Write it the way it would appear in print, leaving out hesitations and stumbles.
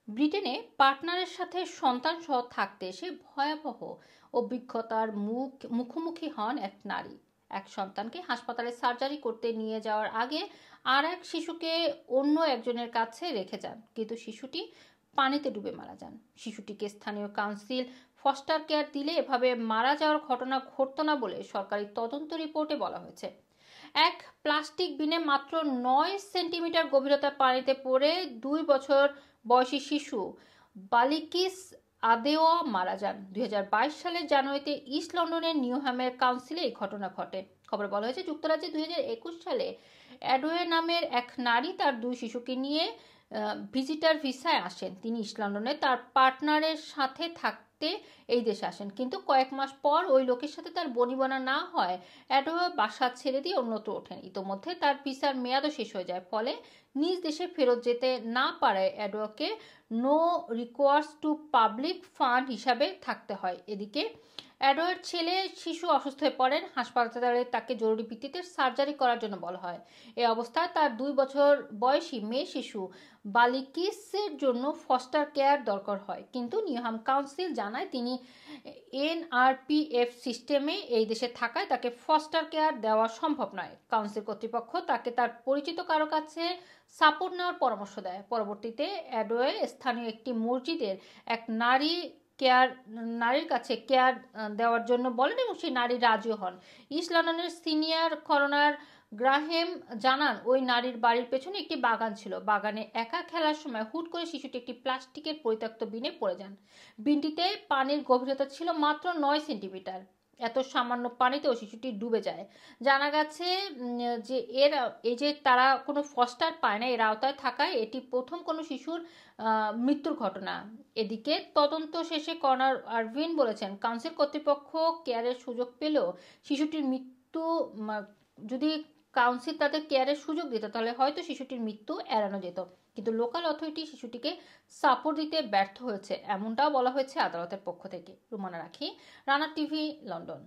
ব্রিটেনে পার্টনারের সাথে সন্তান সহ থাকতে এসে ভয়াবহ অভিজ্ঞতার মুখোমুখি হন এক নারী। এক সন্তানকে হাসপাতালে সার্জারি করতে নিয়ে যাওয়ার আগে আর এক শিশুকে অন্য একজনের কাছে রেখে যান, কিন্তু শিশুটি পানিতে ডুবে মারা যান। শিশুটিকে স্থানীয় কাউন্সিল ফস্টার কেয়ার দিলে এভাবে মারা যাওয়ার ঘটনা ঘটত না বলে সরকারি তদন্ত রিপোর্টে বলা হয়েছে। এক প্লাস্টিক বিনে মাত্র 9 সেন্টিমিটার গভীরতার পানিতে পড়ে 2 বছর বয়সী শিশু বালিকিস আদেওয়া মারা যান। 2022 সালের জানুয়ারিতে ইস্ট লন্ডনের নিউহ্যামের কাউন্সিলে এই ঘটনা ঘটে। খবরে বলা হয়েছে, যুক্তরাজ্যে 2021 সালে অ্যাডওয়ে নামের এক নারী তার 2 শিশুকে নিয়ে ভিজিটার ভিসায় আসেন। তিনি ইস্ট লন্ডনে তার পার্টনারের সাথে থাকতে এই দেশে আসেন, কিন্তু কয়েক মাস পর ওই লোকের সাথে তার বনিবনা না হয় অ্যাডওয়ে বাসা ছেড়ে দিয়ে অন্যত্র ওঠেন। ইতোমধ্যে তার ভিসার মেয়াদও শেষ হয়ে যায়, ফলে নিজ দেশে ফেরত যেতে না পারায় অ্যাডওয়েকে no recourse to public fund হিসাবে থাকতে হয়। এদিকে অ্যাডওয়ের ছেলে শিশু অসুস্থ হয়ে পড়েন। হাসপাতালে তাকে জরুরি ভিত্তিতে সার্জারি করার জন্য বলা হয়। এই অবস্থায় তার 2 বছর বয়সী মেয়ে শিশু বালিকিসের জন্য ফস্টার কেয়ার দরকার হয়, কিন্তু নিউহ্যাম কাউন্সিল জানায় তিনি এনআরপিএফ সিস্টেমে এই দেশে থাকায় তাকে ফস্টার কেয়ার দেওয়া সম্ভব নয়। কাউন্সিল কর্তৃপক্ষ তাকে তার পরিচিত কারো কাছে সাপোর্ট নেওয়ার পরামর্শ দেয়। পরবর্তীতে অ্যাডওয়ে স্থানীয় একটি মসজিদের এক নারীর কাছে কেয়ার দেওয়ার জন্য বলেন এবং সেই নারী রাজি হন। ইস্ট লন্ডনের সিনিয়র করোনার গ্রাহেম জানান, ওই নারীর বাড়ির পেছনে একটি বাগান ছিল। বাগানে একা খেলার সময় হুট করে শিশুটি একটি প্লাস্টিকের পরিত্যক্ত বিনে পড়ে যান। বিনটিতে পানির গভীরতা ছিল মাত্র 9 সেন্টিমিটার। এত সামান্য পানিতেও শিশুটি ডুবে যায়। জানা গেছে যে এই যে তারা কোনো ফস্টার পায় না, এর আওতায় থাকায় এটি প্রথম কোনো শিশুর মৃত্যুর ঘটনা। এদিকে তদন্ত শেষে কর্নার আরভিন বলেছেন, কাউন্সিল কর্তৃপক্ষ কেয়ারের সুযোগ পেলেও শিশুটির মৃত্যু যদি কাউন্সিল তাদের কেয়ারের সুযোগ দিত তাহলে হয়তো শিশুটির মৃত্যু এড়ানো যেত, কিন্তু লোকাল অথরিটি শিশুটিকে সাপোর্ট দিতে ব্যর্থ হয়েছে, এমনটাও বলা হয়েছে আদালতের পক্ষ থেকে। রুমানা রাখি, রানা টিভি, লন্ডন।